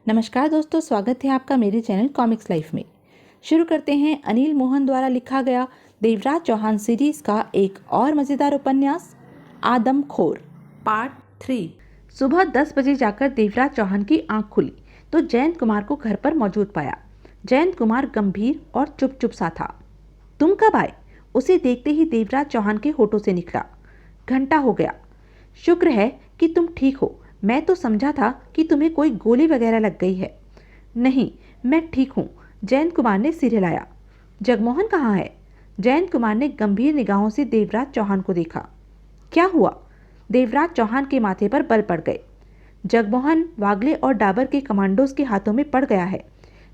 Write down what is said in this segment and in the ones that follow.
नमस्कार दोस्तों, स्वागत है आपका मेरे चैनल कॉमिक्स लाइफ में। शुरू करते हैं अनिल मोहन द्वारा लिखा गया देवराज चौहान सीरीज का एक और मज़ेदार उपन्यास आदमखोर पार्ट 3। सुबह 10 बजे जाकर देवराज चौहान की आंख खुली तो जयंत कुमार को घर पर मौजूद पाया। जयंत कुमार गंभीर और चुप चुप सा था। तुम कब आए? उसे देखते ही देवराज चौहान के होठों से निकला। घंटा हो गया। शुक्र है कि तुम ठीक हो। मैं तो समझा था कि तुम्हें कोई गोली वगैरह लग गई है। नहीं, मैं ठीक हूँ। जयंत कुमार ने सिर हिलाया। जगमोहन कहाँ है? जयंत कुमार ने गंभीर निगाहों से देवराज चौहान को देखा। क्या हुआ? देवराज चौहान के माथे पर बल पड़ गए। जगमोहन वागले और डाबर के कमांडोज के हाथों में पड़ गया है।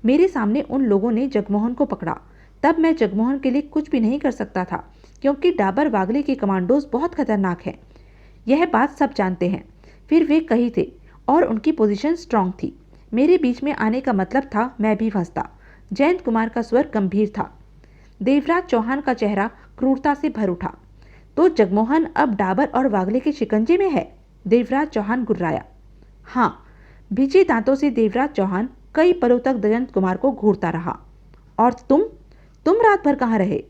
मेरे सामने उन लोगों ने जगमोहन को पकड़ा। तब मैं जगमोहन के लिए कुछ भी नहीं कर सकता था, क्योंकि डाबर वागले के कमांडोज बहुत खतरनाक हैं। यह बात सब जानते हैं। फिर वे कहीं थे और उनकी पोजीशन स्ट्रांग थी। मेरे बीच में आने का मतलब था मैं भी फंसता। जयंत कुमार का स्वर गंभीर था। देवराज चौहान का चेहरा क्रूरता से भर उठा। तो जगमोहन अब डाबर और वागले के शिकंजे में है? देवराज चौहान गुर्राया। हाँ। भिजे दांतों से देवराज चौहान कई पलों तक जयंत कुमार को घूरता रहा। और तुम रात भर कहाँ रहे?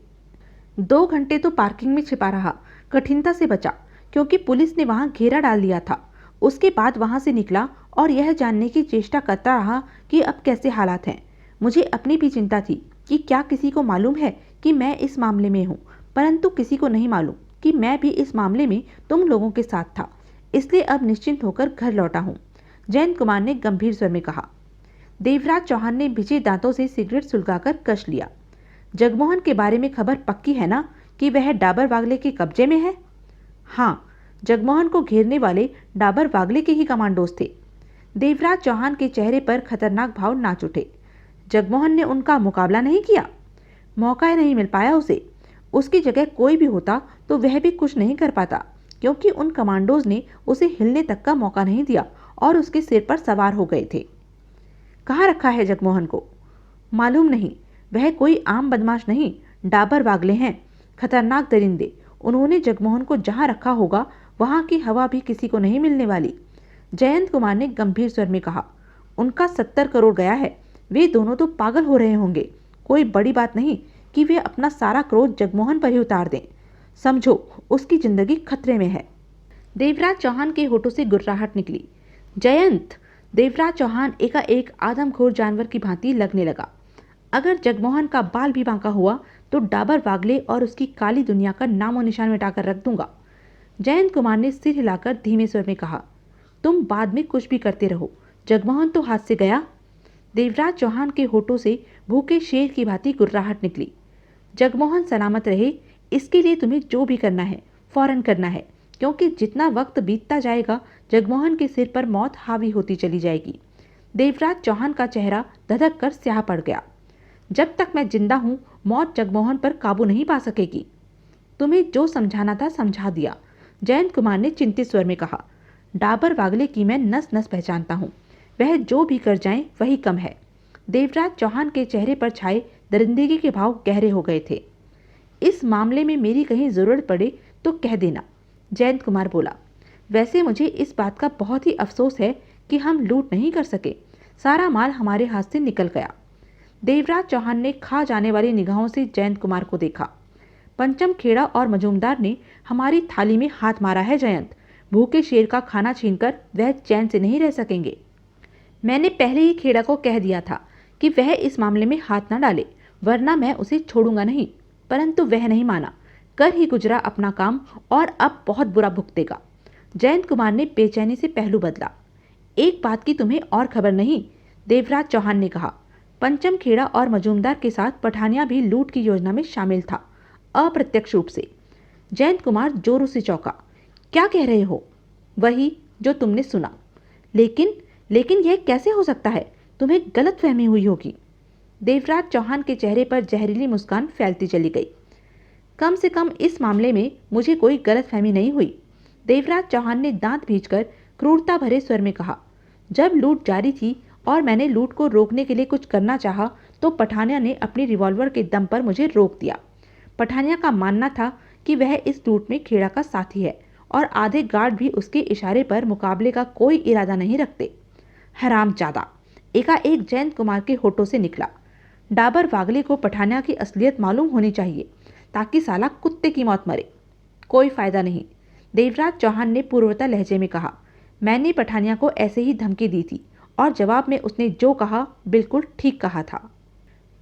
2 घंटे तो पार्किंग में छिपा रहा। कठिनता से बचा, क्योंकि पुलिस ने वहां घेरा डाल दिया था। उसके बाद वहां से निकला और यह जानने की चेष्टा करता रहा कि अब कैसे हालात हैं। मुझे अपनी भी चिंता थी कि क्या किसी को मालूम है कि मैं इस मामले में हूँ, परंतु किसी को नहीं मालूम कि मैं भी इस मामले में तुम लोगों के साथ था। इसलिए अब निश्चिंत होकर घर लौटा हूँ, जयंत कुमार ने गंभीर स्वर में कहा। देवराज चौहान ने भिजे दांतों से सिगरेट सुलगाकर कश लिया। जगमोहन के बारे में खबर पक्की है ना कि वह डाबर वागले के कब्जे में है? हाँ। जगमोहन को घेरने वाले डाबर वागले के ही कमांडोज थे। देवराज चौहान के चेहरे पर खतरनाक भाव नाच उठे। जगमोहन ने उनका मुकाबला नहीं किया? मौका नहीं मिल पाया उसे। उसकी जगह कोई भी होता तो वह भी कुछ नहीं कर पाता, क्योंकि उन कमांडोज ने उसे हिलने तक का मौका नहीं दिया और उसके सिर पर सवार हो गए थे। कहाँ रखा है जगमोहन को? मालूम नहीं। वह कोई आम बदमाश नहीं, डाबर वागले हैं, खतरनाक दरिंदे। उन्होंने जगमोहन को जहाँ रखा होगा वहां की हवा भी किसी को नहीं मिलने वाली। जयंत कुमार ने गंभीर स्वर में कहा। उनका 70 करोड़ गया है। वे दोनों तो पागल हो रहे होंगे। कोई बड़ी बात नहीं कि वे अपना सारा क्रोध जगमोहन पर ही उतार दें। समझो, उसकी जिंदगी खतरे में है। देवराज चौहान के होठों से गुर्राहट निकली। जयंत! देवराज चौहान एकाएक आदमखोर जानवर की भांति लगने लगा। अगर जगमोहन का बाल भी बांका हुआ तो डाबर वागले और उसकी काली दुनिया का नामो निशान मिटाकर रख दूंगा। जयंत कुमार ने सिर हिलाकर धीमे स्वर में कहा। तुम बाद में कुछ भी करते रहो, जगमोहन तो हाथ से गया। देवराज चौहान के होठों से भूखे शेर की भांति गुर्राहट निकली। जगमोहन सलामत रहे, इसके लिए तुम्हें जो भी करना है फौरन करना है, क्योंकि जितना वक्त बीतता जाएगा जगमोहन के सिर पर मौत हावी होती चली जाएगी। देवराज चौहान का चेहरा धधक कर स्याह पड़ गया। जब तक मैं जिंदा हूं, मौत जगमोहन पर काबू नहीं पा सकेगी। तुम्हें जो समझाना था समझा दिया, जयंत कुमार ने चिंतित स्वर में कहा। डाबर वागले की मैं नस नस पहचानता हूँ। वह जो भी कर जाएं वही कम है। देवराज चौहान के चेहरे पर छाए दरिंदगी के भाव गहरे हो गए थे। इस मामले में मेरी कहीं जरूरत पड़े तो कह देना, जयंत कुमार बोला। वैसे मुझे इस बात का बहुत ही अफसोस है कि हम लूट नहीं कर सके। सारा माल हमारे हाथ से निकल गया। देवराज चौहान ने खा जाने वाली निगाहों से जयंत कुमार को देखा। पंचम खेड़ा और मजूमदार ने हमारी थाली में हाथ मारा है जयंत। भूखे शेर का खाना छीनकर वह चैन से नहीं रह सकेंगे। मैंने पहले ही खेड़ा को कह दिया था कि वह इस मामले में हाथ न डाले, वरना मैं उसे छोड़ूंगा नहीं, परंतु वह नहीं माना। कर ही गुजरा अपना काम और अब बहुत बुरा भुगतेगा। जयंत कुमार ने बेचैनी से पहलू बदला। एक बात की तुम्हें और खबर नहीं, देवराज चौहान ने कहा। पंचम खेड़ा और मजूमदार के साथ पठानिया भी लूट की योजना में शामिल था, अप्रत्यक्ष रूप से। जयंत कुमार जोरों से चौंका। क्या कह रहे हो? वही जो तुमने सुना। लेकिन यह कैसे हो सकता है? तुम्हें गलत फहमी हुई होगी। देवराज चौहान के चेहरे पर जहरीली मुस्कान फैलती चली गई। कम से कम इस मामले में मुझे कोई गलत फहमी नहीं हुई, देवराज चौहान ने दांत भींचकर क्रूरता भरे स्वर में कहा। जब लूट जारी थी और मैंने लूट को रोकने के लिए कुछ करना चाहा तो पठानिया ने अपनी रिवॉल्वर के दम पर मुझे रोक दिया। पठानिया का मानना था कि वह इस लूट में खेड़ा का साथी है और आधे गार्ड भी उसके इशारे पर मुकाबले का कोई इरादा नहीं रखते। हरामजादा! एकाएक जयंत कुमार के होठों से निकला। डाबर वागले को पठानिया की असलियत मालूम होनी चाहिए ताकि साला कुत्ते की मौत मरे। कोई फायदा नहीं, देवराज चौहान ने पूर्वता लहजे में कहा। मैंने पठानिया को ऐसे ही धमकी दी थी और जवाब में उसने जो कहा बिल्कुल ठीक कहा था।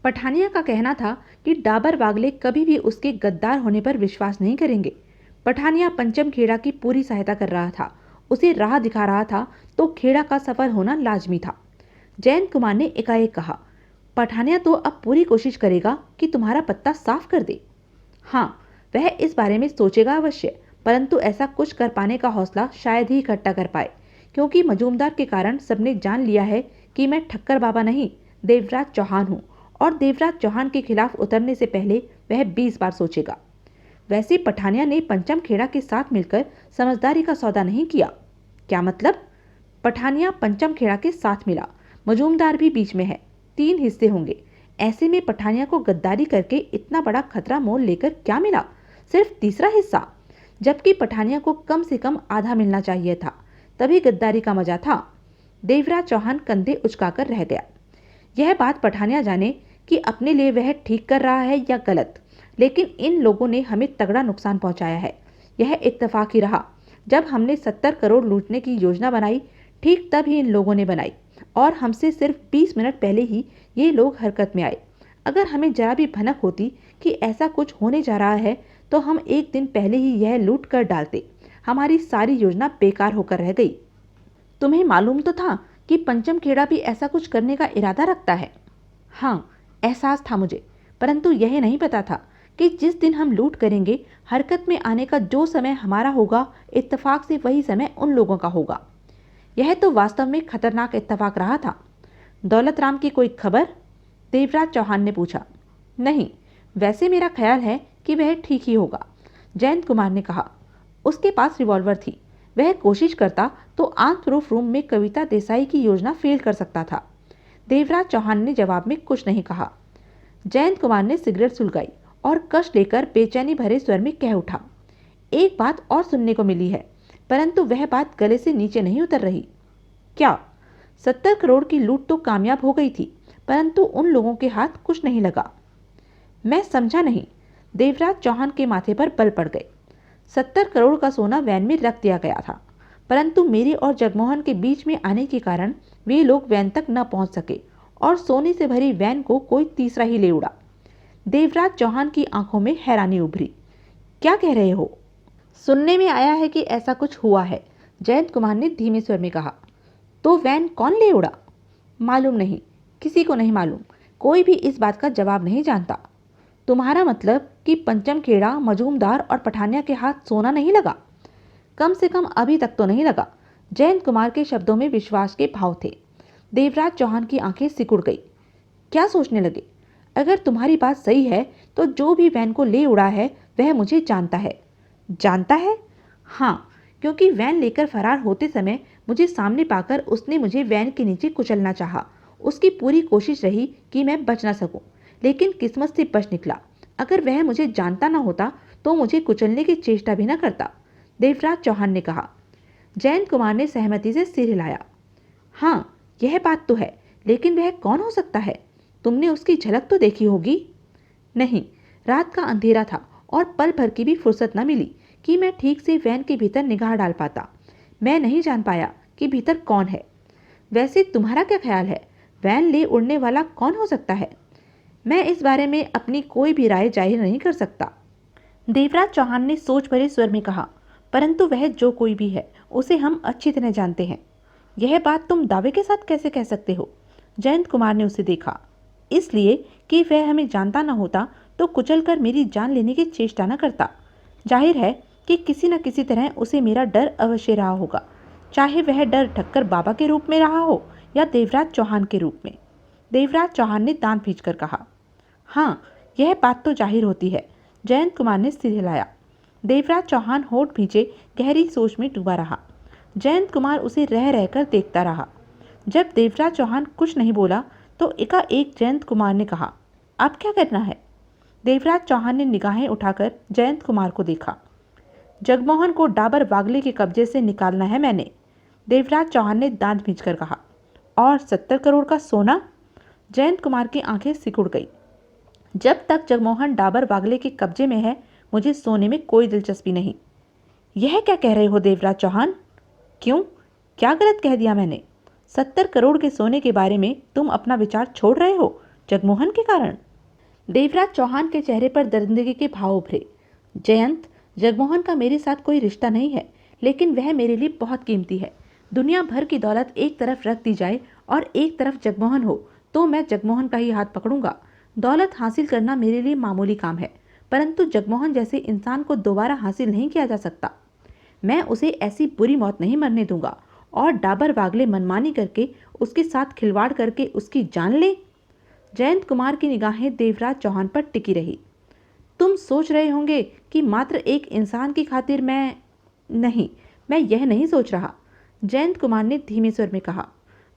पठानिया का कहना था कि डाबर वागले कभी भी उसके गद्दार होने पर विश्वास नहीं करेंगे। पठानिया पंचम खेड़ा की पूरी सहायता कर रहा था, उसे राह दिखा रहा था, तो खेड़ा का सफल होना लाजमी था। जयंत कुमार ने एकाएक कहा, पठानिया तो अब पूरी कोशिश करेगा कि तुम्हारा पत्ता साफ कर दे। हाँ, वह इस बारे में सोचेगा अवश्य, परंतु ऐसा कुछ कर पाने का हौसला शायद ही इकट्ठा कर पाए, क्योंकि मजूमदार के कारण सबने जान लिया है कि मैं ठक्कर बाबा नहीं, देवराज चौहान हूँ, और देवराज चौहान के खिलाफ उतरने से पहले वह 20 बार सोचेगा। वैसे पठानिया ने पंचम खेड़ा के साथ मिलकर समझदारी का सौदा नहीं किया। क्या मतलब? पठानिया पंचम खेड़ा के साथ मिला, मजूमदार भी बीच में है, 3 हिस्से होंगे। ऐसे में पठानिया को गद्दारी करके इतना बड़ा खतरा मोल लेकर क्या मिला? सिर्फ तीसरा हिस्सा, जबकि पठानिया को कम से कम आधा मिलना चाहिए था, तभी गद्दारी का मजा था। देवराज चौहान कंधे उचकाकर रह गया। यह बात पठानिया जाने कि अपने लिए वह ठीक कर रहा है या गलत, लेकिन इन लोगों ने हमें तगड़ा नुकसान पहुंचाया है। यह इत्तेफाक ही रहा। जब हमने 70 करोड़ लूटने की योजना बनाई, ठीक तब ही इन लोगों ने बनाई, और हमसे सिर्फ 20 मिनट पहले ही ये लोग हरकत में आए। अगर हमें जरा भी भनक होती कि ऐसा कुछ होने जा रहा है, तो हम एक दिन पहले ही यह लूट कर डालते। हमारी सारी योजना बेकार होकर रह गई। तुम्हें मालूम तो था कि पंचम खेड़ा भी ऐसा कुछ करने का इरादा रखता है? हाँ, एहसास था मुझे, परंतु यह नहीं पता था कि जिस दिन हम लूट करेंगे, हरकत में आने का जो समय हमारा होगा, इत्तेफाक से वही समय उन लोगों का होगा। यह तो वास्तव में खतरनाक इत्तेफाक रहा था। दौलत राम की कोई खबर? देवराज चौहान ने पूछा। नहीं, वैसे मेरा ख्याल है कि वह ठीक ही होगा, जयंत कुमार ने कहा। उसके पास रिवॉल्वर थी, वह कोशिश करता तो आंख प्रूफ रूम में कविता देसाई की योजना फेल कर सकता था। देवराज चौहान ने जवाब में कुछ नहीं कहा। जयंत कुमार ने सिगरेट सुलगाई और कश लेकर बेचैनी भरे स्वर में कह उठा, एक बात और सुनने को मिली है, परंतु वह बात गले से नीचे नहीं उतर रही। क्या? 70 करोड़ की लूट तो कामयाब हो गई थी, परंतु उन लोगों के हाथ कुछ नहीं लगा। मैं समझा नहीं। देवराज चौहान के माथे पर बल पड़ गए। 70 करोड़ का सोना वैन में रख दिया गया था, परंतु मेरे और जगमोहन के बीच में आने के कारण वे लोग वैन तक न पहुंच सके और सोने से भरी वैन को कोई तीसरा ही ले उड़ा। देवराज चौहान की आंखों में हैरानी उभरी। क्या कह रहे हो? सुनने में आया है कि ऐसा कुछ हुआ है, जयंत कुमार ने धीमे स्वर में कहा। तो वैन कौन ले उड़ा? मालूम नहीं, किसी को नहीं मालूम, कोई भी इस बात का जवाब नहीं जानता। तुम्हारा मतलब कि पंचम खेड़ा, मजूमदार और पठानिया के हाथ सोना नहीं लगा? कम से कम अभी तक तो नहीं लगा। जयंत कुमार के शब्दों में विश्वास के भाव थे। देवराज चौहान की आंखें सिकुड़ गई। क्या सोचने लगे? अगर तुम्हारी बात सही है तो जो भी वैन को ले उड़ा है वह मुझे जानता है। जानता है? हाँ, क्योंकि वैन लेकर फरार होते समय मुझे सामने पाकर उसने मुझे वैन के नीचे कुचलना चाहा। उसकी पूरी कोशिश रही कि मैं बच ना सकूं, लेकिन किस्मत से बच निकला। अगर वह मुझे जानता ना होता तो मुझे कुचलने की चेष्टा भी न करता, देवराज चौहान ने कहा। जयंत कुमार ने सहमति से सिर हिलाया। हाँ, यह बात तो है, लेकिन वह कौन हो सकता है? तुमने उसकी झलक तो देखी होगी? नहीं, रात का अंधेरा था और पल भर की भी फुर्सत न मिली कि मैं ठीक से वैन के भीतर निगाह डाल पाता। मैं नहीं जान पाया कि भीतर कौन है। वैसे तुम्हारा क्या ख्याल है, वैन ले उड़ने वाला कौन हो सकता है? मैं इस बारे में अपनी कोई भी राय जाहिर नहीं कर सकता, देवराज चौहान ने सोच भरे स्वर में कहा। परंतु वह जो कोई भी है, उसे हम अच्छी तरह जानते हैं। यह बात तुम दावे के साथ कैसे कह सकते हो? जयंत कुमार ने उसे देखा। इसलिए कि वह हमें जानता न होता तो कुचलकर मेरी जान लेने की चेष्टा न करता। जाहिर है कि किसी न किसी तरह उसे मेरा डर अवश्य रहा होगा, चाहे वह डर ठक्कर बाबा के रूप में रहा हो या देवराज चौहान के रूप में। देवराज चौहान ने दांत भींचकर कहा। हाँ, यह बात तो जाहिर होती है, जयंत कुमार ने सिर हिलाया। देवराज चौहान होठ भींचे गहरी सोच में डूबा रहा। जयंत कुमार उसे रह रहकर देखता रहा। जब देवराज चौहान कुछ नहीं बोला तो एकाएक जयंत कुमार ने कहा, अब क्या करना है? देवराज चौहान ने निगाहें उठाकर जयंत कुमार को देखा। जगमोहन को डाबर वागले के कब्जे से निकालना है मैंने, देवराज चौहान ने दांत भींचकर कहा। और 70 करोड़ का सोना? जयंत कुमार की आंखें सिकुड़ गई। जब तक जगमोहन डाबर बागले के कब्जे में है, मुझे सोने में कोई दिलचस्पी नहीं। यह क्या कह रहे हो देवराज चौहान? क्यों, क्या गलत कह दिया मैंने? 70 करोड़ के सोने के बारे में तुम अपना विचार छोड़ रहे हो जगमोहन के कारण? देवराज चौहान के चेहरे पर दरिंदगी के भाव उभरे। जयंत, जगमोहन का मेरे साथ कोई रिश्ता नहीं है, लेकिन वह मेरे लिए बहुत कीमती है। दुनिया भर की दौलत एक तरफ रख दी जाए और एक तरफ जगमोहन हो, तो मैं जगमोहन का ही हाथ पकड़ूंगा। दौलत हासिल करना मेरे लिए मामूली काम है, परंतु जगमोहन जैसे इंसान को दोबारा हासिल नहीं किया जा सकता। मैं उसे ऐसी बुरी मौत नहीं मरने दूंगा और डाबर बागले मनमानी करके उसके साथ खिलवाड़ करके उसकी जान ले। जयंत कुमार की निगाहें देवराज चौहान पर टिकी रही। तुम सोच रहे होंगे कि मात्र एक इंसान की खातिर मैं यह नहीं सोच रहा, जयंत कुमार ने धीमे स्वर में कहा।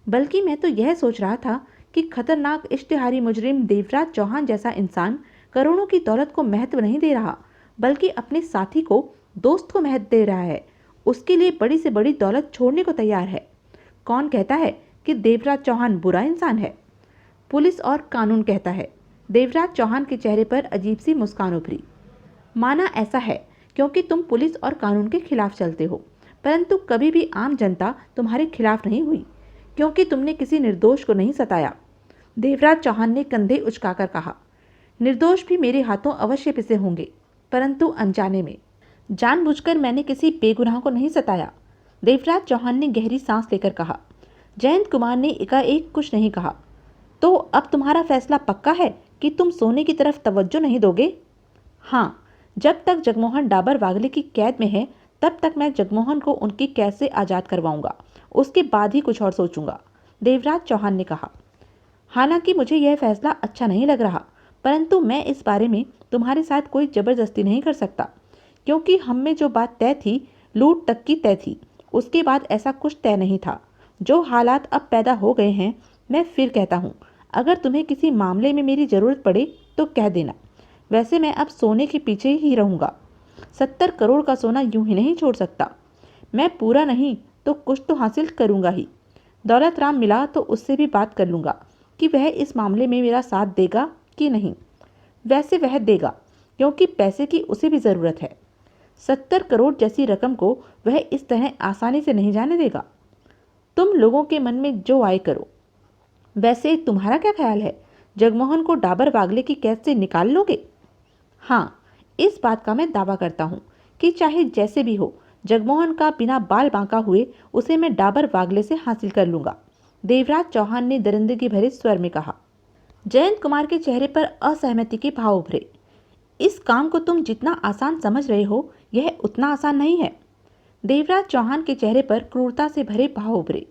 बल्कि मैं तो यह सोच रहा था कि खतरनाक इश्तिहारी मुजरिम देवराज चौहान जैसा इंसान करोड़ों की दौलत को महत्व नहीं दे रहा, बल्कि अपने साथी को, दोस्त को महत्व दे रहा है। उसके लिए बड़ी से बड़ी दौलत छोड़ने को तैयार है। कौन कहता है कि देवराज चौहान बुरा इंसान है? पुलिस और कानून कहता है। देवराज चौहान के चेहरे पर अजीब सी मुस्कान उभरी। माना ऐसा है क्योंकि तुम पुलिस और कानून के खिलाफ चलते हो, परंतु कभी भी आम जनता तुम्हारे खिलाफ नहीं हुई, क्योंकि तुमने किसी निर्दोष को नहीं सताया। देवराज चौहान ने कंधे उचकाकर कहा। निर्दोष भी मेरे हाथों अवश्य पिसे होंगे, परंतु अनजाने में। जानबूझकर मैंने किसी बेगुनाह को नहीं सताया, देवराज चौहान ने गहरी सांस लेकर कहा। जयंत कुमार ने एकाएक कुछ नहीं कहा। तो अब तुम्हारा फैसला पक्का है कि तुम सोने की तरफ तवज्जो नहीं दोगे? हाँ, जब तक जगमोहन डाबर बागले की कैद में है, तब तक मैं जगमोहन को उनकी कैद से आज़ाद करवाऊंगा। उसके बाद ही कुछ और सोचूंगा, देवराज चौहान ने कहा। हालांकि मुझे यह फैसला अच्छा नहीं लग रहा, परंतु मैं इस बारे में तुम्हारे साथ कोई जबरदस्ती नहीं कर सकता, क्योंकि हम में जो बात तय थी, लूट तक की तय थी। उसके बाद ऐसा कुछ तय नहीं था। जो हालात अब पैदा हो गए हैं, मैं फिर कहता हूँ, अगर तुम्हें किसी मामले में मेरी ज़रूरत पड़े तो कह देना। वैसे मैं अब सोने के पीछे ही रहूँगा। 70 करोड़ का सोना यूं ही नहीं छोड़ सकता। मैं पूरा नहीं तो कुछ तो हासिल करूँगा ही। दौलत राम मिला तो उससे भी बात कर लूँगा कि वह इस मामले में मेरा साथ देगा कि नहीं। वैसे वह देगा, क्योंकि पैसे की उसे भी ज़रूरत है। 70 करोड़ जैसी रकम को वह इस तरह आसानी से नहीं जाने देगा। तुम लोगों के मन में जो आए करो। वैसे तुम्हारा क्या ख्याल है, जगमोहन को डाबर बागले की कैद से निकाल लोगे? हाँ, इस बात का मैं दावा करता हूँ कि चाहे जैसे भी हो, जगमोहन का बिना बाल बांका हुए उसे मैं डाबर बागले से हासिल कर लूँगा, देवराज चौहान ने दरिंदगी भरे स्वर में कहा। जयंत कुमार के चेहरे पर असहमति के भाव उभरे। इस काम को तुम जितना आसान समझ रहे हो, यह उतना आसान नहीं है। देवराज चौहान के चेहरे पर क्रूरता से भरे भाव उभरे।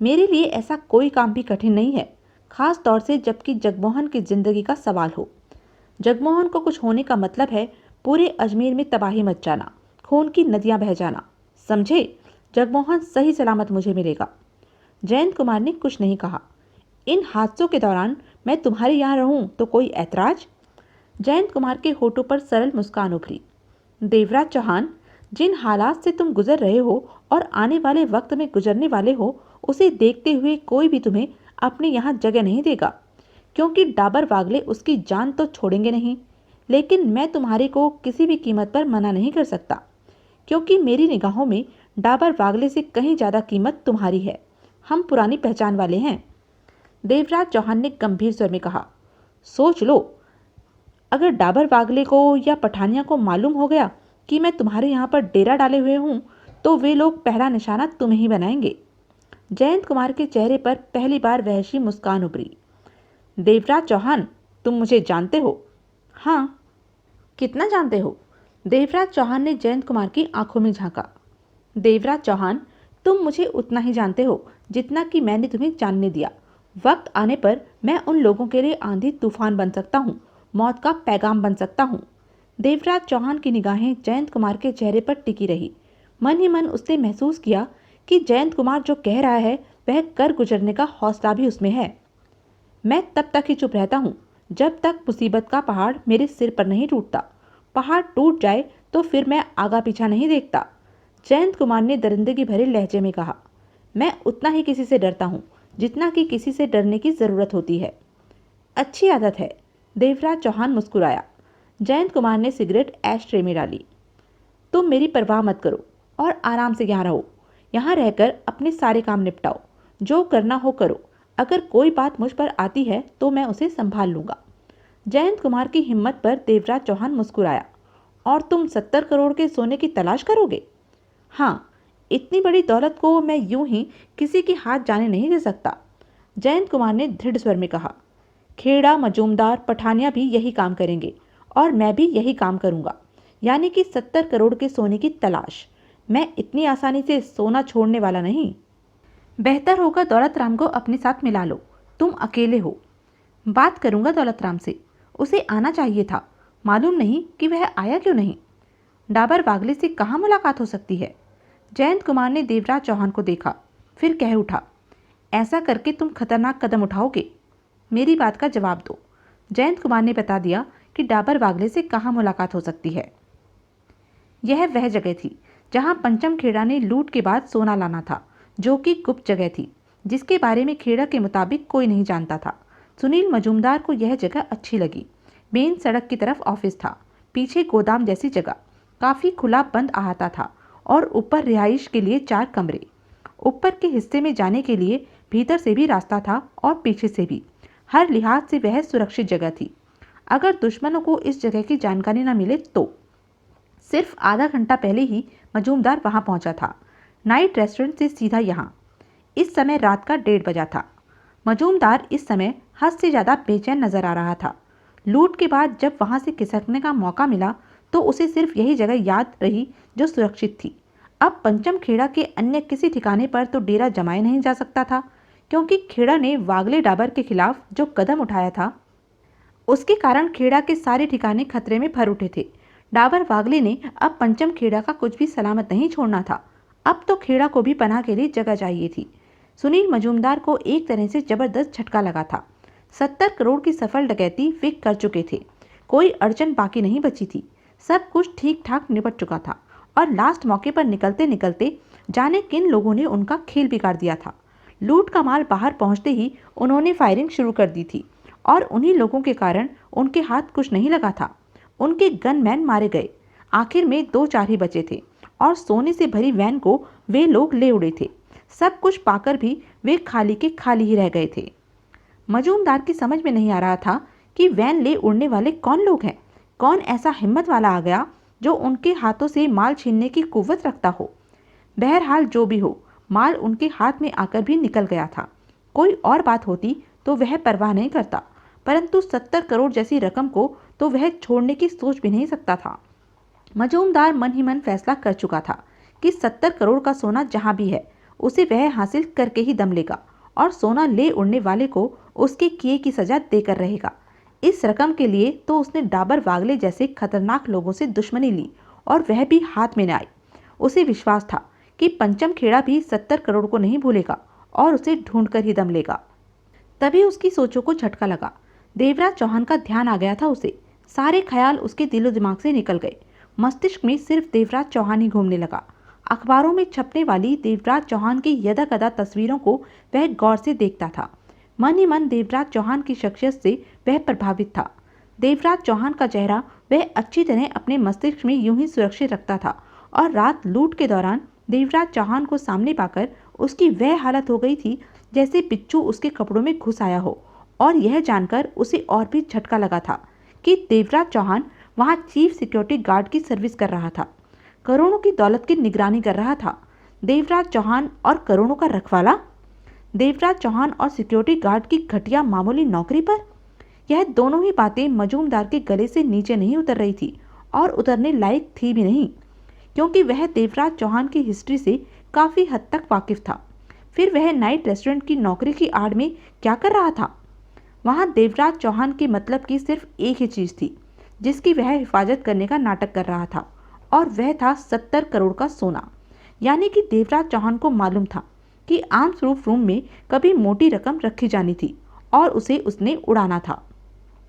मेरे लिए ऐसा कोई काम भी कठिन नहीं है, खास तौर से जबकि जगमोहन की जिंदगी का सवाल हो। जगमोहन को कुछ होने का मतलब है पूरे अजमेर में तबाही मच जाना, खून की नदियां बह जाना। समझे? जगमोहन सही सलामत मुझे मिलेगा। जयंत कुमार ने कुछ नहीं कहा। इन हादसों के दौरान मैं तुम्हारे यहाँ रहूं तो कोई ऐतराज? जयंत कुमार के होठों पर सरल मुस्कान उभरी। देवराज चौहान, जिन हालात से तुम गुजर रहे हो और आने वाले वक्त में गुजरने वाले हो, उसे देखते हुए कोई भी तुम्हें अपने यहाँ जगह नहीं देगा, क्योंकि डाबर बागले उसकी जान तो छोड़ेंगे नहीं। लेकिन मैं तुम्हारे को किसी भी कीमत पर मना नहीं कर सकता, क्योंकि मेरी निगाहों में डाबर बागले से कहीं ज़्यादा कीमत तुम्हारी है। हम पुरानी पहचान वाले हैं। देवराज चौहान ने गंभीर स्वर में कहा। सोच लो, अगर डाबर बागले को या पठानिया को मालूम हो गया कि मैं तुम्हारे यहाँ पर डेरा डाले हुए हूँ, तो वे लोग पहला निशाना तुम्हें ही बनाएंगे। जयंत कुमार के चेहरे पर पहली बार वहशी मुस्कान उभरी। देवराज चौहान, तुम मुझे जानते हो? हाँ। कितना जानते हो? देवराज चौहान ने जयंत कुमार की आंखों में झांका। देवराज चौहान, तुम मुझे उतना ही जानते हो जितना कि मैंने तुम्हें जानने दिया। वक्त आने पर मैं उन लोगों के लिए आंधी तूफान बन सकता हूँ, मौत का पैगाम बन सकता हूँ। देवराज चौहान की निगाहें जयंत कुमार के चेहरे पर टिकी रही। मन ही मन उसने महसूस किया कि जयंत कुमार जो कह रहा है वह कर गुजरने का हौसला भी उसमें है। मैं तब तक ही चुप रहता हूँ जब तक मुसीबत का पहाड़ मेरे सिर पर नहीं टूटता। पहाड़ टूट जाए तो फिर मैं आगा पीछा नहीं देखता, जयंत कुमार ने दरिंदगी भरे लहजे में कहा। मैं उतना ही किसी से डरता हूँ जितना कि किसी से डरने की ज़रूरत होती है। अच्छी आदत है। देवराज चौहान मुस्कुराया। जयंत कुमार ने सिगरेट ऐश ट्रे में डाली। तुम मेरी परवाह मत करो और आराम से यहाँ रहो। यहाँ रहकर अपने सारे काम निपटाओ। जो करना हो करो। अगर कोई बात मुझ पर आती है तो मैं उसे संभाल लूँगा। जयंत कुमार की हिम्मत पर देवराज चौहान मुस्कुराया। और तुम 70 करोड़ के सोने की तलाश करोगे? हाँ, इतनी बड़ी दौलत को मैं यूं ही किसी के हाथ जाने नहीं दे सकता, जयंत कुमार ने दृढ़ स्वर में कहा। खेड़ा, मजूमदार, पठानिया भी यही काम करेंगे और मैं भी यही काम करूंगा, यानी कि 70 करोड़ के सोने की तलाश। मैं इतनी आसानी से सोना छोड़ने वाला नहीं। बेहतर होगा दौलत राम को अपने साथ मिला लो। तुम अकेले हो। बात करूंगा दौलत राम से। उसे आना चाहिए था। मालूम नहीं कि वह आया क्यों नहीं। डाबर वागले से कहाँ मुलाकात हो सकती है? जयंत कुमार ने देवराज चौहान को देखा, फिर कह उठा, ऐसा करके तुम खतरनाक कदम उठाओगे। मेरी बात का जवाब दो। जयंत कुमार ने बता दिया कि डाबर वागले से कहाँ मुलाकात हो सकती है। यह वह जगह थी जहां पंचम खेड़ा ने लूट के बाद सोना लाना था, जो कि गुप्त जगह थी, जिसके बारे में खेड़ा के मुताबिक कोई नहीं जानता था। सुनील मजूमदार को यह जगह अच्छी लगी। मेन सड़क की तरफ ऑफिस था, पीछे गोदाम जैसी जगह, काफ़ी खुला बंद अहाता था और ऊपर रिहाइश के लिए 4 कमरे। ऊपर के हिस्से में जाने के लिए भीतर से भी रास्ता था और पीछे से भी। हर लिहाज से वह सुरक्षित जगह थी। अगर दुश्मनों को इस जगह की जानकारी न मिले तो। सिर्फ आधा घंटा पहले ही मजूमदार वहां पहुंचा था, नाइट रेस्टोरेंट से सीधा यहाँ। इस समय रात का 1:30 बजा था। मजूमदार इस समय हद से ज़्यादा बेचैन नजर आ रहा था। लूट के बाद जब वहां से खिसकने का मौका मिला तो उसे सिर्फ यही जगह याद रही जो सुरक्षित थी। अब पंचम खेड़ा के अन्य किसी ठिकाने पर तो डेरा जमाया नहीं जा सकता था, क्योंकि खेड़ा ने वागले डाबर के खिलाफ जो कदम उठाया था उसके कारण खेड़ा के सारे ठिकाने खतरे में भर उठे थे। डाबर वागले ने अब पंचम खेड़ा का कुछ भी सलामत नहीं छोड़ना था। अब तो खेड़ा को भी पनाह के लिए जगह चाहिए थी। सुनील मजूमदार को एक तरह से जबरदस्त झटका लगा था। 70 करोड़ की सफल डकैती वे कर चुके थे। कोई अड़चन बाकी नहीं बची थी। सब कुछ ठीक ठाक निपट चुका था और लास्ट मौके पर निकलते निकलते जाने किन लोगों ने उनका खेल बिगाड़ दिया था। लूट का माल बाहर पहुंचते ही उन्होंने फायरिंग शुरू कर दी थी और उन्हीं लोगों के कारण उनके हाथ कुछ नहीं लगा था। उनके गनमैन मारे गए। आखिर में 2-4 ही बचे थे और सोने से भरी वैन को वे लोग ले उड़े थे। सब कुछ पाकर भी वे खाली के खाली ही रह गए थे। मजूमदार की समझ में नहीं आ रहा था कि वैन ले उड़ने वाले कौन लोग हैं। कौन ऐसा हिम्मत वाला आ गया जो उनके हाथों से माल छीनने की कुव्वत रखता हो। बहरहाल जो भी हो, माल उनके हाथ में आकर भी निकल गया था। कोई और बात होती तो वह परवाह नहीं करता, परंतु 70 करोड़ जैसी रकम को तो वह छोड़ने की सोच भी नहीं सकता था। मजूमदार मन ही मन फैसला कर चुका था कि 70 करोड़ का सोना जहां भी है उसे वह हासिल करके ही दम लेगा और सोना ले उड़ने वाले को उसके किए की सजा देकर रहेगा। इस रकम के लिए तो उसने डाबर वागले जैसे खतरनाक लोगों से दुश्मनी ली और वह भी हाथ में न आई। उसे विश्वास था कि पंचम खेड़ा भी 70 करोड़ को नहीं भूलेगा और उसे ढूंढकर ही दम लेगा। तभी उसकी सोचों को झटका लगा। देवराज चौहान का ध्यान आ गया था उसे। सारे ख्याल उसके दिलो दिमाग से निकल गए। मस्तिष्क में सिर्फ देवराज चौहान ही घूमने लगा। अखबारों में छपने वाली देवराज चौहान की यदाकदा तस्वीरों को वह गौर से देखता था। मन ही मन देवराज चौहान की शख्सियत से वह प्रभावित था। देवराज चौहान का चेहरा वह अच्छी तरह अपने मस्तिष्क में यूं ही सुरक्षित रखता था और रात लूट के दौरान देवराज चौहान को सामने पाकर उसकी वह हालत हो गई थी जैसे बिच्छू उसके कपड़ों में घुस आया हो। और यह जानकर उसे और भी झटका लगा था कि देवराज चौहान वहां चीफ सिक्योरिटी गार्ड की सर्विस कर रहा था, करोड़ों की दौलत की निगरानी कर रहा था। देवराज चौहान और करोड़ों का रखवाला। देवराज चौहान और सिक्योरिटी गार्ड की घटिया मामूली नौकरी पर। यह दोनों ही बातें मजूमदार के गले से नीचे नहीं उतर रही थी और उतरने लायक थी भी नहीं, क्योंकि वह देवराज चौहान की हिस्ट्री से काफ़ी हद तक वाकिफ था। फिर वह नाइट रेस्टोरेंट की नौकरी की आड़ में क्या कर रहा था? वहाँ देवराज चौहान के मतलब की सिर्फ एक ही चीज़ थी जिसकी वह हिफाजत करने का नाटक कर रहा था, और वह था 70 करोड़ का सोना। यानी कि देवराज चौहान को मालूम था कि आर्म्स प्रूफ रूम में कभी मोटी रकम रखी जानी थी और उसे उसने उड़ाना था।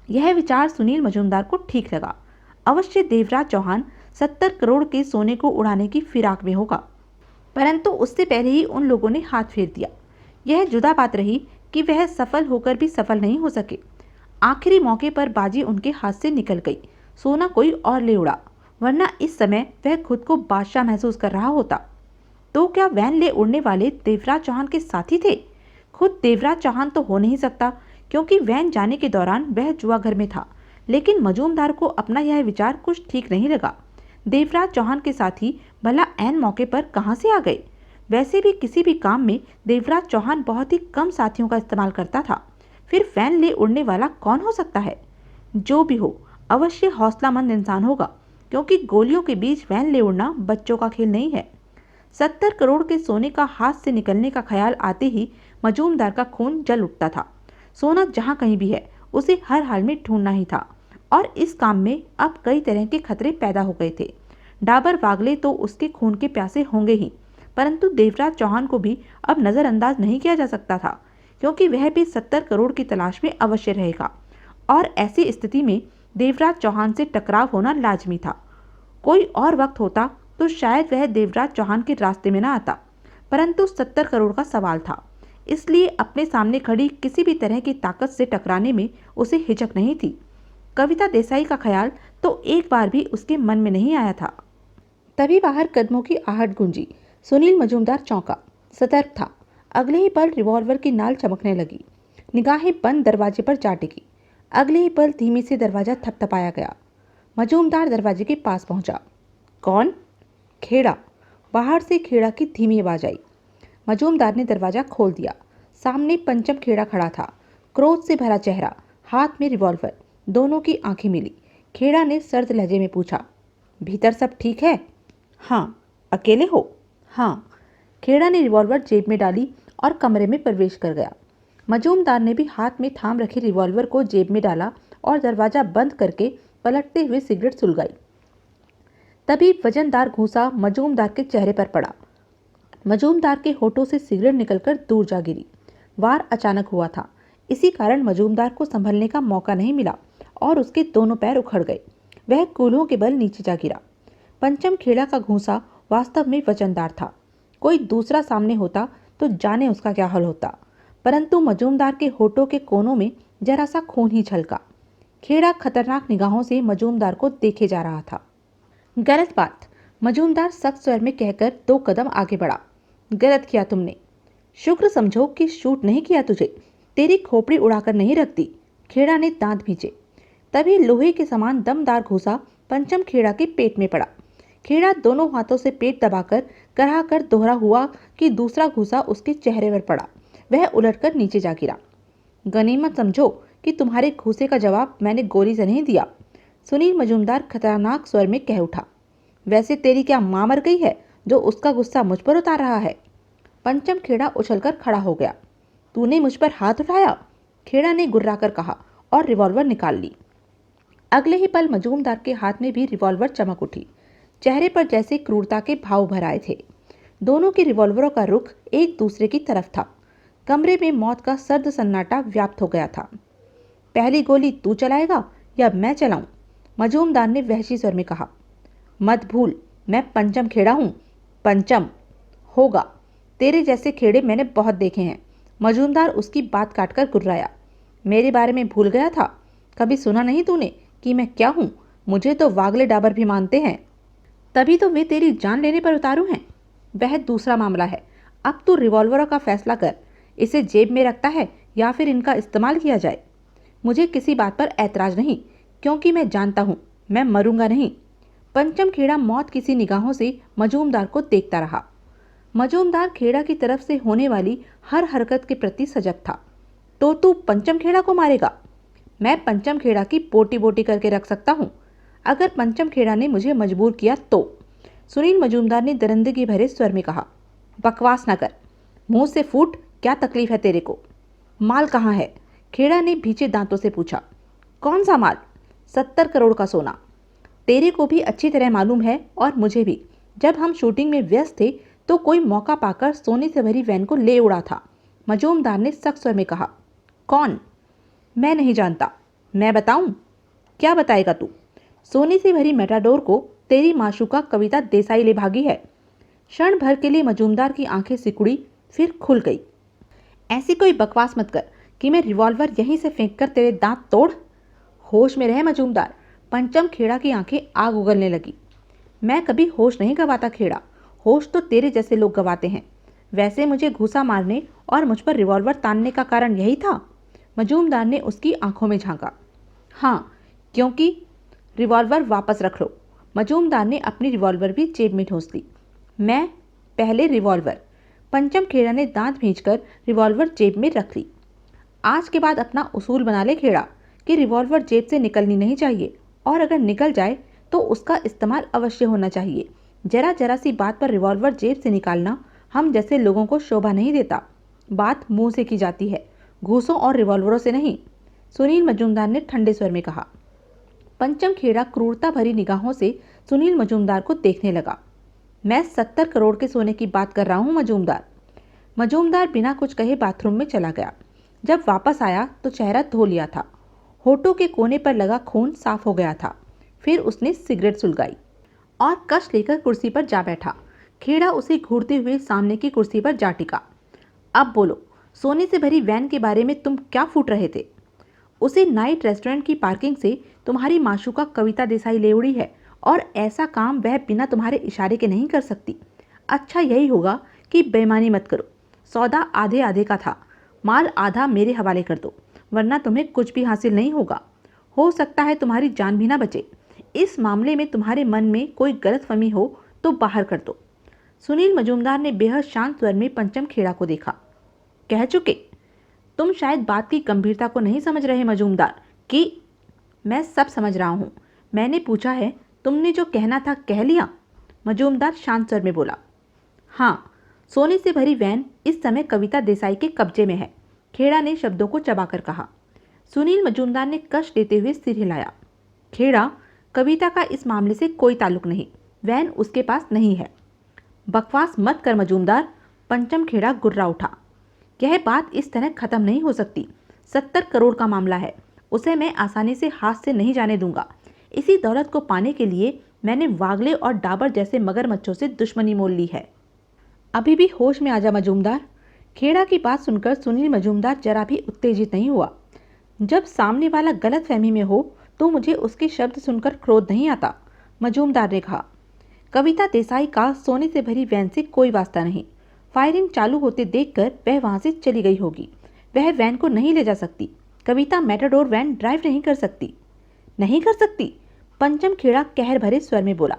यह विचार सुनील मजूमदार को ठीक लगा। अवश्य देवराज चौहान 70 करोड़ के सोने को उड़ाने की फिराक में होगा, परंतु उससे पहले ही उन लोगों ने हाथ फेर दिया, यह जुदा बात रही कि वह सफल होकर भी सफल नहीं हो सके। आखिरी मौके पर बाजी उनके हाथ से निकल गई। सोना कोई और ले उड़ा, वरना इस समय वह खुद को बादशाह महसूस कर रहा होता। तो क्या वैन ले उड़ने वाले देवराज चौहान के साथी थे? खुद देवराज चौहान तो हो नहीं सकता, क्योंकि वैन जाने के दौरान वह जुआ घर में था। लेकिन मजूमदार को अपना यह विचार कुछ ठीक नहीं लगा। देवराज चौहान के साथी भला ऐन मौके पर कहां से आ गए? वैसे भी किसी भी काम में देवराज चौहान बहुत ही कम साथियों का इस्तेमाल करता था। फिर वैन ले उड़ने वाला कौन हो सकता है? जो भी हो, अवश्य हौसलामंद इंसान होगा, क्योंकि गोलियों के बीच वैन ले उड़ना बच्चों का खेल नहीं है। 70 करोड़ के सोने का हाथ से निकलने का ख्याल आते ही मजूमदार का खून जल उठता था। सोना जहां कहीं भी है, उसे हर हाल में ढूंढना ही था। और इस काम में अब कई तरह के खतरे पैदा हो गए थे। डाबर वागले तो उसके खून के प्यासे होंगे ही, परंतु देवराज चौहान को भी अब नजरअंदाज नहीं किया जा सकता था, क्योंकि वह भी 70 करोड़ की तलाश में अवश्य रहेगा। और ऐसी स्थिति में देवराज चौहान से टकराव होना लाजमी था। कोई और वक्त होता तो शायद वह देवराज चौहान के रास्ते में न आता, परंतु 70 करोड़ का सवाल था, इसलिए अपने सामने खड़ी किसी भी तरह की ताकत से टकराने में उसे हिचक नहीं थी। कविता देसाई का ख्याल तो एक बार भी उसके मन में नहीं आया था। तभी बाहर कदमों की आहट गूंजी। सुनील मजूमदार चौंका, सतर्क था। अगले ही पल रिवॉल्वर की नाल चमकने लगी। निगाहें बंद दरवाजे पर जा टिकी। अगले ही पल धीमी से दरवाजा थपथपाया गया। मजूमदार दरवाजे के पास पहुंचा। कौन? खेड़ा। बाहर से खेड़ा की धीमी आवाज आई। मजूमदार ने दरवाजा खोल दिया। सामने पंचम खेड़ा खड़ा था, क्रोध से भरा चेहरा, हाथ में रिवॉल्वर। दोनों की आंखें मिली। खेड़ा ने सर्द लहजे में पूछा, भीतर सब ठीक है? हाँ। अकेले हो? हाँ। खेड़ा ने रिवॉल्वर जेब में डाली और कमरे में प्रवेश कर गया। मजूमदार ने भी हाथ में थाम रखे रिवॉल्वर को जेब में डाला और दरवाजा बंद करके पलटते हुए सिगरेट सुलगाई। तभी वजनदार घूंसा मजूमदार के चेहरे पर पड़ा। मजूमदार के होठों से सिगरेट निकलकर दूर जा गिरी। वार अचानक हुआ था, इसी कारण मजूमदार को संभलने का मौका नहीं मिला और उसके दोनों पैर उखड़ गए। वह कूल्हों के बल नीचे जा गिरा। पंचम खेड़ा का घूंसा वास्तव में वजनदार था। कोई दूसरा सामने होता तो जाने उसका क्या हाल होता, परंतु मजूमदार के होठों के कोनों में जरा सा खून ही छलका। खेड़ा खतरनाक निगाहों से मजूमदार को देखे जा रहा था। गलत बात, मजूमदार सख्त स्वर में कहकर 2 कदम आगे बढ़ा। गलत किया तुमने। शुक्र समझो कि शूट नहीं किया तुझे, तेरी खोपड़ी उड़ाकर नहीं रखती। खेड़ा ने दांत भींचे। तभी लोहे के समान दमदार घूंसा पंचम खेड़ा के पेट में पड़ा। खेड़ा दोनों हाथों से पेट दबाकर कराह कर दोहरा हुआ कि दूसरा घूंसा उसके चेहरे पर पड़ा। वह उलटकर नीचे जा गिरा। गनीमत समझो कि तुम्हारे घूंसे का जवाब मैंने गोली से नहीं दिया, सुनील मजूमदार खतरनाक स्वर में कह उठा। वैसे तेरी क्या मां मर गई है जो उसका गुस्सा मुझ पर उतार रहा है? पंचम खेड़ा उछलकर खड़ा हो गया। तूने मुझ पर हाथ उठाया? खेड़ा ने गुर्राकर कहा और रिवॉल्वर निकाल ली। अगले ही पल मजूमदार के हाथ में भी रिवॉल्वर चमक उठी। चेहरे पर जैसे क्रूरता के भाव भर आए थे। दोनों के रिवॉल्वरों का रुख एक दूसरे की तरफ था। कमरे में मौत का सर्द सन्नाटा व्याप्त हो गया था। पहली गोली तू चलाएगा या मैं चलाऊं? मजूमदार ने वहशी स्वर में कहा। मत भूल, मैं पंचम खेड़ा हूं। पंचम होगा, तेरे जैसे खेड़े मैंने बहुत देखे हैं। मजूमदार उसकी बात काटकर गुर्राया। मेरे बारे में भूल गया था? कभी सुना नहीं तूने कि मैं क्या हूं? मुझे तो वागले डाबर भी मानते हैं, तभी तो वे तेरी जान लेने पर उतारू हैं। वह दूसरा मामला है। अब तू रिवॉल्वरों का फैसला कर, इसे जेब में रखता है या फिर इनका इस्तेमाल किया जाए। मुझे किसी बात पर ऐतराज नहीं, क्योंकि मैं जानता हूं मैं मरूंगा नहीं। पंचम खेड़ा मौत किसी निगाहों से मजूमदार को देखता रहा। मजूमदार खेड़ा की तरफ से होने वाली हर हरकत के प्रति सजग था। तो तू पंचम खेड़ा को मारेगा? मैं पंचम खेड़ा की बोटी बोटी करके रख सकता हूँ, अगर पंचम खेड़ा ने मुझे मजबूर किया तो, सुनील मजूमदार ने दरिंदगी भरे स्वर में कहा। बकवास न कर, मुंह से फूट, क्या तकलीफ है तेरे को? माल कहाँ है? खेड़ा ने भीचे दांतों से पूछा। कौन सा माल? 70 करोड़ का सोना। तेरे को भी अच्छी तरह मालूम है और मुझे भी। जब हम शूटिंग में व्यस्त थे तो कोई मौका पाकर सोने से भरी वैन को ले उड़ा था, मजूमदार ने सख्त स्वर में कहा। कौन? मैं नहीं जानता। मैं बताऊं? क्या बताएगा तू? सोने से भरी मेटाडोर को तेरी माशूका कविता देसाई ले भागी है। क्षण भर के लिए मजूमदार की आंखें सिकुड़ी, फिर खुल गई। ऐसी कोई बकवास मत कर कि मैं रिवॉल्वर यहीं से फेंक कर तेरे दांत तोड़। होश में रहे मजूमदार। पंचम खेड़ा की आंखें आग उगलने लगी। मैं कभी होश नहीं गंवाता खेड़ा, होश तो तेरे जैसे लोग गंवाते हैं। वैसे मुझे घूसा मारने और मुझ पर रिवॉल्वर तानने का कारण यही था? मजूमदार ने उसकी आंखों में झांका। हाँ, क्योंकि रिवॉल्वर वापस रख लो। मजूमदार ने अपनी रिवॉल्वर भी जेब में ठूंस ली। मैं पहले रिवॉल्वर। पंचम खेड़ा ने दांत भींचकर रिवॉल्वर जेब में रख ली। आज के बाद अपना उसूल बना ले खेड़ा कि रिवॉल्वर जेब से निकलनी नहीं चाहिए, और अगर निकल जाए तो उसका इस्तेमाल अवश्य होना चाहिए। जरा जरा सी बात पर रिवॉल्वर जेब से निकालना हम जैसे लोगों को शोभा नहीं देता। बात मुंह से की जाती है, घूसों और रिवॉल्वरों से नहीं, सुनील मजूमदार ने ठंडे स्वर में कहा। पंचम खेड़ा क्रूरता भरी निगाहों से सुनील मजूमदार को देखने लगा। मैं 70 करोड़ के सोने की बात कर रहा हूँ मजूमदार। मजूमदार बिना कुछ कहे बाथरूम में चला गया। जब वापस आया तो चेहरा धो लिया था। होठों के कोने पर लगा खून साफ हो गया था। फिर उसने सिगरेट सुलगाई और कश लेकर कुर्सी पर जा बैठा। खेड़ा उसे घूरते हुए सामने की कुर्सी पर जा टिका। अब बोलो, सोने से भरी वैन के बारे में तुम क्या फूट रहे थे? उसे नाइट रेस्टोरेंट की पार्किंग से तुम्हारी माशूका कविता देसाई ले उड़ी है, और ऐसा काम वह बिना तुम्हारे इशारे के नहीं कर सकती। अच्छा यही होगा कि बेईमानी मत करो। सौदा आधे आधे का था, माल आधा मेरे हवाले कर दो, वरना तुम्हें कुछ भी हासिल नहीं होगा। हो सकता है तुम्हारी जान भी ना बचे। इस मामले में तुम्हारे मन में कोई गलतफहमी हो तो बाहर कर दो। सुनील मजूमदार ने बेहद शांत स्वर में पंचम खेड़ा को देखा। कह चुके? तुम शायद बात की गंभीरता को नहीं समझ रहे मजूमदार कि मैं सब समझ रहा हूँ। मैंने पूछा है, तुमने जो कहना था कह लिया? मजूमदार शांत स्वर में बोला। हाँ, सोने से भरी वैन इस समय कविता देसाई के कब्जे में है, खेड़ा ने शब्दों को चबाकर कहा। सुनील मजूमदार ने कष्ट देते हुए सिर हिलाया। खेड़ा, कविता का इस मामले से कोई ताल्लुक नहीं, वैन उसके पास नहीं है। बकवास मत कर मजूमदार। पंचम खेड़ा गुर्रा उठा। यह बात इस तरह खत्म नहीं हो सकती। 70 करोड़ का मामला है, उसे मैं आसानी से हाथ से नहीं जाने दूंगा। इसी दौलत को पाने के लिए मैंने वागले और डाबर जैसे मगरमच्छों से दुश्मनी मोल ली है। अभी भी होश में आजा मजूमदार। खेड़ा की बात सुनकर सुनील मजूमदार जरा भी उत्तेजित नहीं हुआ। जब सामने वाला गलत फहमी में हो तो मुझे उसके शब्द सुनकर क्रोध नहीं आता, मजूमदार ने कहा। कविता देसाई का सोने से भरी वैन से कोई वास्ता नहीं। फायरिंग चालू होते देखकर वह वहां से चली गई होगी। वह वैन को नहीं ले जा सकती। कविता मैटाडोर वैन ड्राइव नहीं कर सकती। नहीं कर सकती? पंचम खेड़ा कहर भरे स्वर में बोला।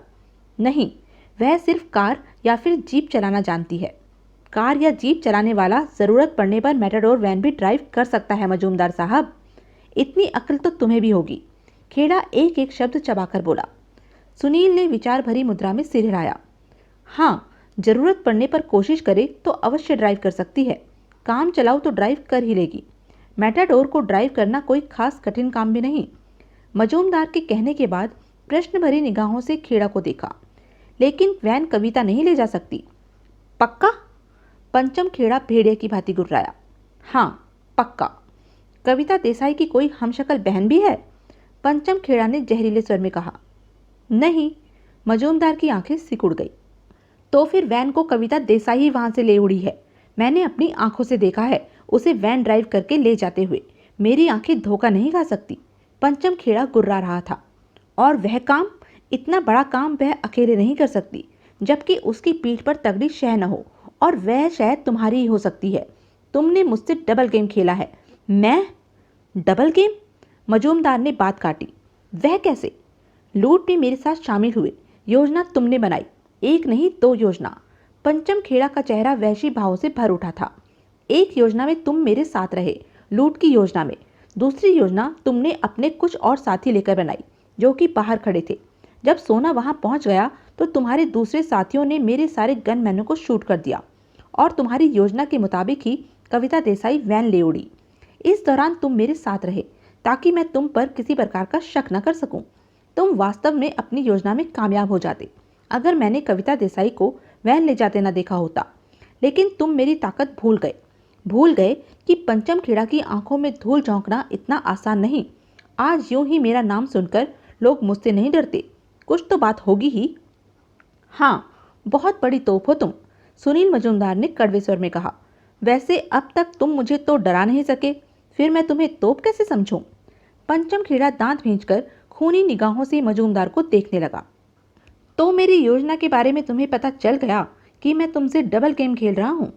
नहीं, वह सिर्फ कार या फिर जीप चलाना जानती है। कार या जीप चलाने वाला जरूरत पड़ने पर मैटाडोर वैन भी ड्राइव कर सकता है मजूमदार साहब। इतनी अक्ल तो तुम्हें भी होगी। खेड़ा एक एक शब्द चबाकर बोला। सुनील ने विचार भरी मुद्रा में सिर हिलाया। हाँ, जरूरत पड़ने पर कोशिश करे तो अवश्य ड्राइव कर सकती है। काम चलाओ तो ड्राइव कर ही लेगी। मैटाडोर को ड्राइव करना कोई खास कठिन काम भी नहीं। मजूमदार के कहने के बाद प्रश्न भरी निगाहों से खेड़ा को देखा। लेकिन वैन कविता नहीं ले जा सकती। पक्का? पंचम खेड़ा भेड़िए की भांति गुर्राया। हाँ, पक्का। कविता देसाई की कोई हमशक्ल बहन भी है? पंचम खेड़ा ने जहरीले स्वर में कहा। नहीं। मजूमदार की आंखें सिकुड़ गई। तो फिर वैन को कविता देसाई ही वहां से ले उड़ी है। मैंने अपनी आंखों से देखा है उसे वैन ड्राइव करके ले जाते हुए। मेरी आंखें धोखा नहीं खा सकती। पंचम खेड़ा गुर्रा रहा था। और वह काम, इतना बड़ा काम वह अकेले नहीं कर सकती, जबकि उसकी पीठ पर तगड़ी शह न हो, और वह शायद तुम्हारी ही हो सकती है। तुमने मुझसे डबल गेम खेला है। मैं? Double game? मजूमदार ने बात काटी। वह कैसे? लूट में मेरे साथ शामिल हुए। योजना तुमने बनाई, एक नहीं दो योजना। पंचम खेड़ा का चेहरा वैशी भाव से भर उठा था। एक योजना में तुम मेरे साथ रहे, लूट की योजना में। दूसरी योजना तुमने अपने कुछ और साथी लेकर बनाई जो कि बाहर खड़े थे। जब सोना वहां पहुंच गया तो तुम्हारे दूसरे साथियों ने मेरे सारे गनमैनों को शूट कर दिया, और तुम्हारी योजना के मुताबिक ही कविता देसाई वैन ले उड़ी। इस दौरान तुम मेरे साथ रहे ताकि मैं तुम पर किसी प्रकार का शक न कर सकूं। तुम वास्तव में अपनी योजना में कामयाब हो जाते अगर मैंने कविता देसाई को वैन ले जाते न देखा होता। लेकिन तुम मेरी ताकत भूल गए कि पंचम खेड़ा की आंखों में धूल झोंकना इतना आसान नहीं। आज यूं ही मेरा नाम सुनकर लोग मुझसे नहीं डरते। कुछ तो बात होगी ही। हाँ, बहुत बड़ी तोप हो तुम, सुनील मजूमदार ने कड़वे स्वर में कहा। वैसे अब तक तुम मुझे तो डरा नहीं सके, फिर मैं तुम्हें तोप कैसे समझूं? पंचम खेड़ा दांत भींचकर खूनी निगाहों से मजूमदार को देखने लगा। तो मेरी योजना के बारे में तुम्हें पता चल गया कि मैं तुमसे डबल गेम खेल रहा हूँ?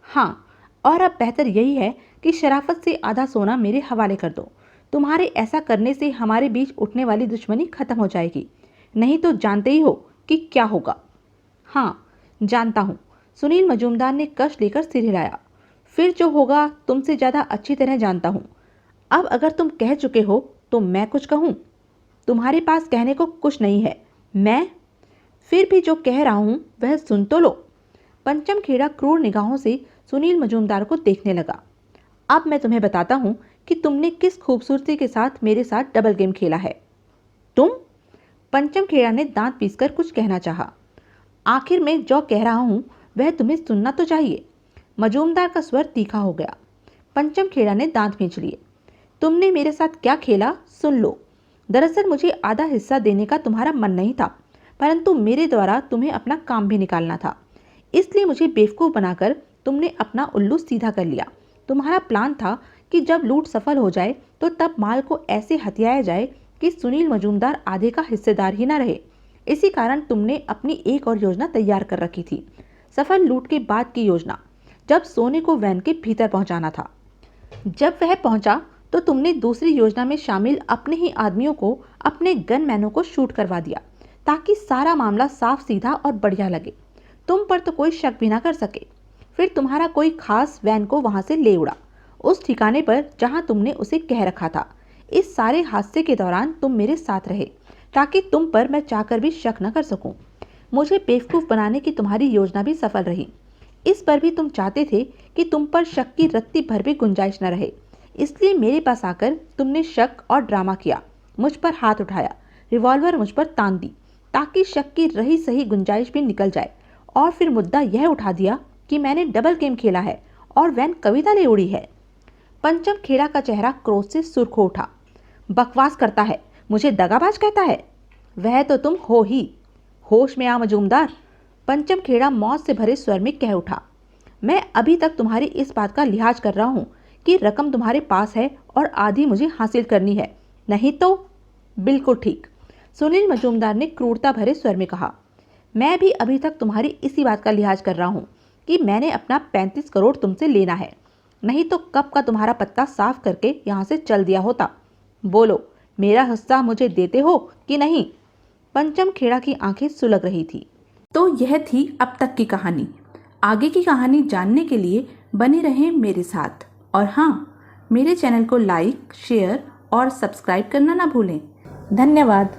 हाँ, और अब बेहतर यही है कि शराफत से आधा सोना मेरे हवाले कर दो। तुम्हारे ऐसा करने से हमारे बीच उठने वाली दुश्मनी खत्म हो जाएगी, नहीं तो जानते ही हो कि क्या होगा। हाँ, जानता हूँ। सुनील मजूमदार ने कष्ट लेकर सिर हिलाया। फिर जो होगा तुमसे ज़्यादा अच्छी तरह जानता हूँ। अब अगर तुम कह चुके हो तो मैं कुछ कहूँ? तुम्हारे पास कहने को कुछ नहीं है। मैं फिर भी जो कह रहा हूँ वह सुन तो लो। पंचम खेड़ा क्रूर निगाहों से सुनील मजूमदार को देखने लगा। अब मैं तुम्हें बताता हूँ कि तुमने किस खूबसूरती के साथ मेरे साथ डबल गेम खेला है। तुम? पंचम खेड़ा ने दांत पीसकर कुछ कहना चाहा। आखिर मैं जो कह रहा हूँ वह तुम्हें सुनना तो चाहिए। मजूमदार का स्वर तीखा हो गया। पंचम खेड़ा ने दांत भींच लिए। तुमने मेरे साथ क्या खेला सुन लो। दरअसल मुझे आधा हिस्सा देने का तुम्हारा मन नहीं था, परंतु मेरे द्वारा तुम्हें अपना काम भी निकालना था, इसलिए मुझे बेवकूफ़ बनाकर तुमने अपना उल्लू सीधा कर लिया। तुम्हारा प्लान था कि जब लूट सफल हो जाए तो तब माल को ऐसे हथियाया जाए कि सुनील मजूमदार आधे का हिस्सेदार ही न रहे। इसी कारण तुमने अपनी एक और योजना तैयार कर रखी थी, सफल लूट के बाद की योजना, जब सोने को वैन के भीतर पहुंचाना था। जब वह पहुंचा तो तुमने दूसरी योजना में शामिल अपने ही आदमियों को, अपने गनमैनों को शूट करवा दिया, ताकि सारा मामला साफ सीधा और बढ़िया लगे, तुम पर तो कोई शक भी ना कर सके। फिर तुम्हारा कोई खास वैन को वहां से ले उड़ा, उस ठिकाने पर जहां तुमने उसे कह रखा था। इस सारे हादसे के दौरान तुम मेरे साथ रहे, ताकि तुम पर मैं चाहकर भी शक न कर सकूं। मुझे बेवकूफ़ बनाने की तुम्हारी योजना भी सफल रही। इस पर भी तुम चाहते थे कि तुम पर शक की रत्ती भर भी गुंजाइश न रहे, इसलिए मेरे पास आकर तुमने शक और ड्रामा किया, मुझ पर हाथ उठाया, रिवॉल्वर मुझ पर तान दी, ताकि शक की रही सही गुंजाइश भी निकल जाए, और फिर मुद्दा यह उठा दिया कि मैंने डबल गेम खेला है और वैन कविता ले उड़ी है। पंचम खेड़ा का चेहरा क्रोध से सुर्ख हो उठा। बकवास करता है, मुझे दगाबाज कहता है? वह तो तुम हो ही। होश में आ मजूमदार, पंचम खेड़ा मौत से भरे स्वर में कह उठा। मैं अभी तक तुम्हारी इस बात का लिहाज कर रहा हूँ कि रकम तुम्हारे पास है और आधी मुझे हासिल करनी है, नहीं तो? बिल्कुल ठीक, सुनील मजूमदार ने क्रूरता भरे स्वर में कहा। मैं भी अभी तक तुम्हारी इसी बात का लिहाज कर रहा हूँ कि मैंने अपना 35 करोड़ तुमसे लेना है, नहीं तो कब का तुम्हारा पत्ता साफ करके यहाँ से चल दिया होता। बोलो, मेरा हिस्सा मुझे देते हो कि नहीं? पंचम खेड़ा की आंखें सुलग रही थी। तो यह थी अब तक की कहानी। आगे की कहानी जानने के लिए बने रहें मेरे साथ, और हाँ, मेरे चैनल को लाइक, शेयर और सब्सक्राइब करना ना भूलें। धन्यवाद।